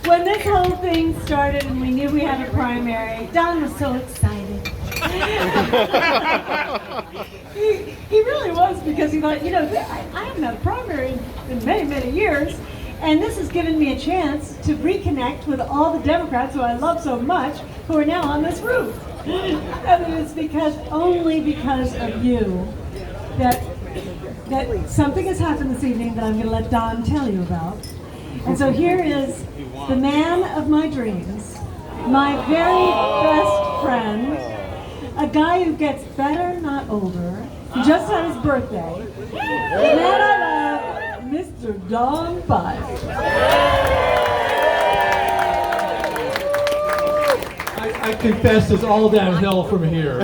When this whole thing started and we knew we had a primary, Don was so excited. he really was, because he thought, I haven't had a primary in many, many years, and this has given me a chance to reconnect with all the Democrats who I love so much, who are now on this roof. And it's only because of you that something has happened this evening that I'm going to let Don tell you about. And so here is the man of my dreams, my very best friend, a guy who gets better, not older. He just had his birthday. The man I love, Mr. Don Beyer. I confess it's all downhill from here.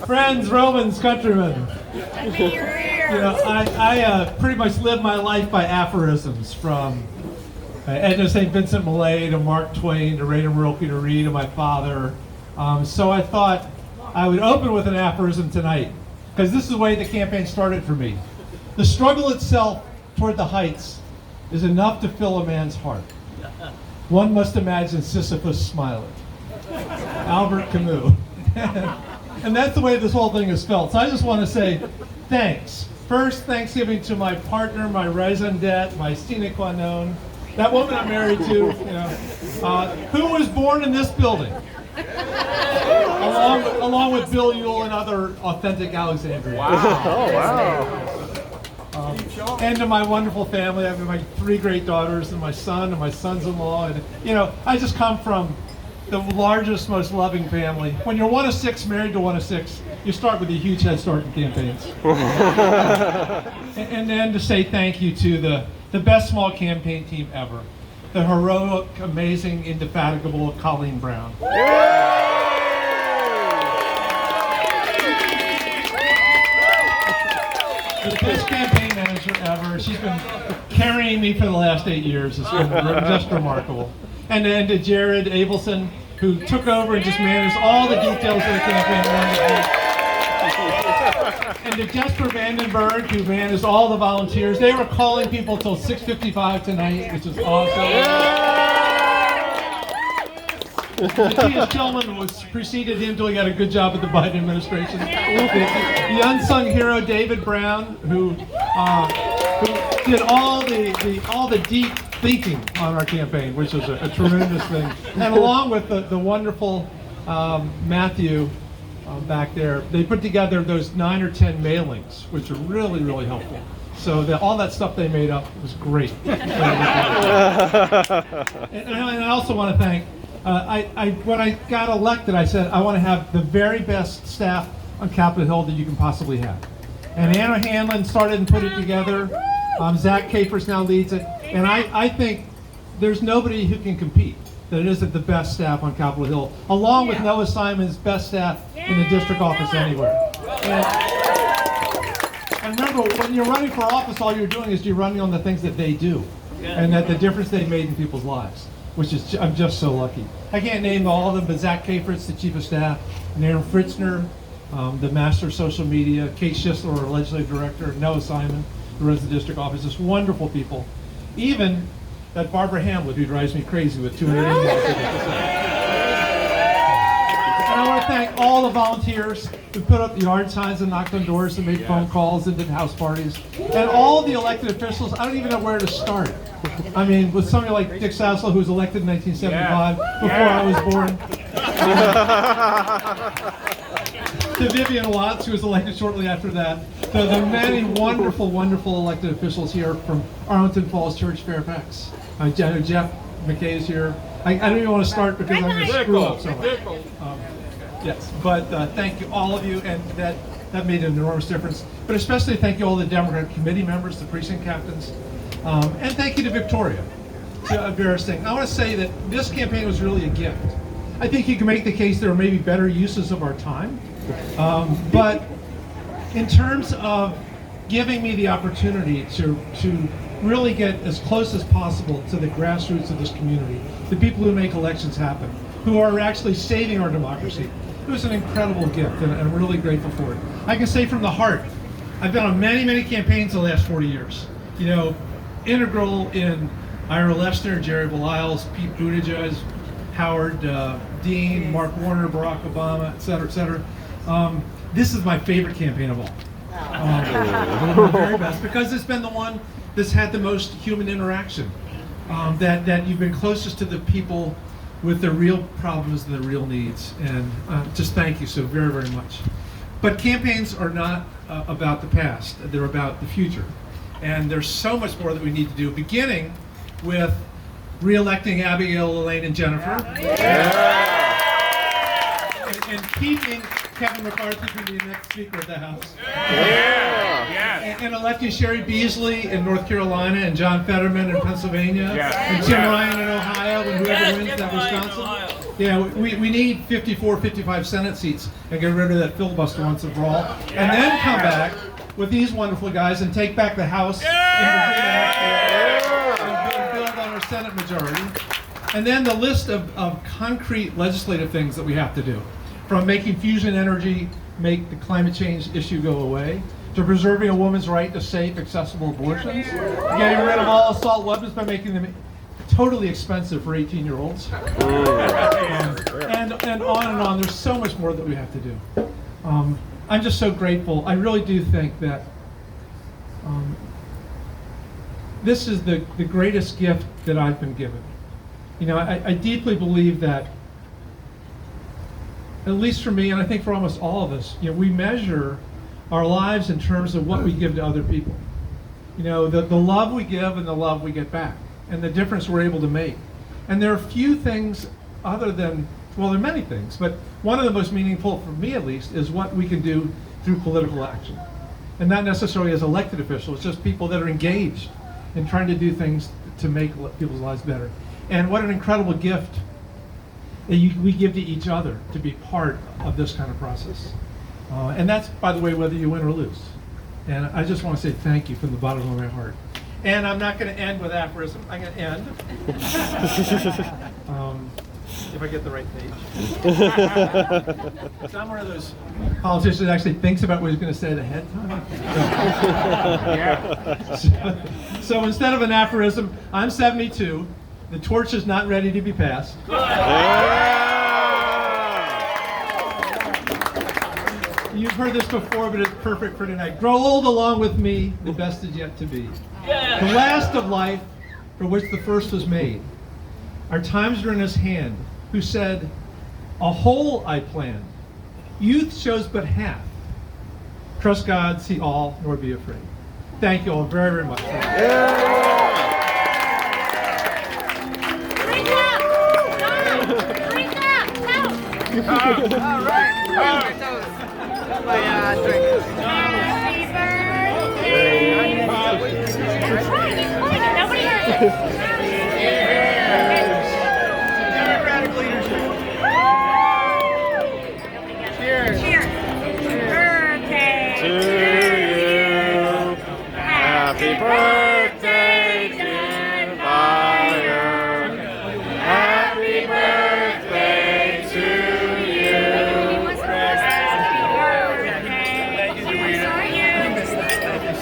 Friends, Romans, countrymen. I pretty much live my life by aphorisms, from Edna St. Vincent Millay to Mark Twain to Rainer Rilke to Reed to my father. So I thought I would open with an aphorism tonight, because this is the way the campaign started for me. The struggle itself toward the heights is enough to fill a man's heart. One must imagine Sisyphus smiling. Albert Camus. And that's the way this whole thing is felt. So I just want to say thanks. First, Thanksgiving to my partner, my raison d'etre, my sine qua non, that woman I'm married to, who was born in this building, along with Bill Ewell and other authentic Alexandrians. Wow. Oh, wow. And to my wonderful family. I have my 3 great daughters and my son and my sons-in-law. And, I just come from the largest, most loving family. When you're one of 6, married to one of 6, you start with a huge head start in campaigns. and then to say thank you to the best small campaign team ever. The heroic, amazing, indefatigable Colleen Brown. The best campaign manager ever. She's been carrying me for the last 8 years. It's been just remarkable. And then to Jared Abelson, who took over and just managed all the details of the campaign. And to Jesper Vandenberg, who managed all the volunteers. They were calling people till 6:55 tonight, which is awesome. Matthias Tillman preceded him until he got a good job at the Biden administration. The unsung hero David Brown, who did all the deep thinking on our campaign, which was a tremendous thing. And along with the wonderful Matthew back there, they put together those 9 or 10 mailings, which are really, really helpful. So all that stuff they made up was great. And I also want to thank, when I got elected, I said I want to have the very best staff on Capitol Hill that you can possibly have. And Anna Hanlon started and put it together. Zach Capers now leads it. And I think there's nobody who can compete that it isn't the best staff on Capitol Hill, along with Noah Simon's best staff in the district office anywhere. And remember, when you're running for office, all you're doing is you're running on the things that they do, and that the difference they've made in people's lives, which is, I'm just so lucky. I can't name all of them, but Zach Capers, the chief of staff, and Aaron Fritzner, the master of social media, Kate Schisler, our legislative director, Noah Simon, who runs the district office, just wonderful people. Even that Barbara Hamlet, who drives me crazy with 200 emails. And I want to thank all the volunteers who put up the yard signs and knocked on doors and made phone calls and did house parties. And all the elected officials. I don't even know where to start. I mean, with somebody like Dick Sassler, who was elected in 1975, before I was born. To Vivian Watts, who was elected shortly after that. To the many wonderful, wonderful elected officials here from Arlington Falls Church, Fairfax. Jeff McKay is here. I don't even want to start because I'm going to screw up so much. Yes, but thank you, all of you, and that made an enormous difference. But especially thank you all the Democratic committee members, the precinct captains, and thank you to Victoria, to Vera Singh. I want to say that this campaign was really a gift. I think you can make the case there are maybe better uses of our time, but in terms of giving me the opportunity to really get as close as possible to the grassroots of this community, the people who make elections happen, who are actually saving our democracy. It was an incredible gift, and I'm really grateful for it. I can say from the heart, I've been on many, many campaigns the last 40 years. Integral in Ira Lefsner, Jerry Beliles, Pete Buttigieg, Howard Dean, Mark Warner, Barack Obama, et cetera, et cetera. This is my favorite campaign of all. The very best, because it's been the one that's had the most human interaction. That you've been closest to the people with their real problems and their real needs. And just thank you so very, very much. But campaigns are not about the past, they're about the future. And there's so much more that we need to do, beginning with re-electing Abigail, Elaine, and Jennifer. And keeping Kevin McCarthy to be the next Speaker of the House. And electing Sherry Beasley in North Carolina, and John Fetterman in Pennsylvania, and Tim Ryan in Ohio, and whoever wins that Wisconsin. Yeah, we need 54, 55 Senate seats and get rid of that filibuster once and for all. And then come back with these wonderful guys and take back the House and build on our Senate majority. And then the list of concrete legislative things that we have to do, from making fusion energy make the climate change issue go away, to preserving a woman's right to safe, accessible abortions, getting rid of all assault weapons by making them totally expensive for 18-year-olds, and on and on. There's so much more that we have to do. I'm just so grateful. I really do think that this is the greatest gift that I've been given. You know, I deeply believe that, at least for me, and I think for almost all of us, you know, we measure our lives in terms of what we give to other people. You know, the love we give and the love we get back, and the difference we're able to make. And there are few things other than, well, there are many things, but one of the most meaningful, for me at least, is what we can do through political action. And not necessarily as elected officials, just people that are engaged in trying to do things to make people's lives better. And what an incredible gift that we give to each other to be part of this kind of process. And that's, by the way, whether you win or lose. And I just want to say thank you from the bottom of my heart. And I'm not going to end with aphorism. I'm going to end. If I get the right page. So I'm one of those politicians that actually thinks about what he's going to say ahead of time. So instead of an aphorism, I'm 72. The torch is not ready to be passed. You've heard this before, but it's perfect for tonight. Grow old along with me, the best is yet to be. The last of life, for which the first was made. Our times are in his hand, who said, a whole I plan. Youth shows but half. Trust God, see all, nor be afraid. Thank you all very, very much. All right. Happy birthday. Nobody heard it.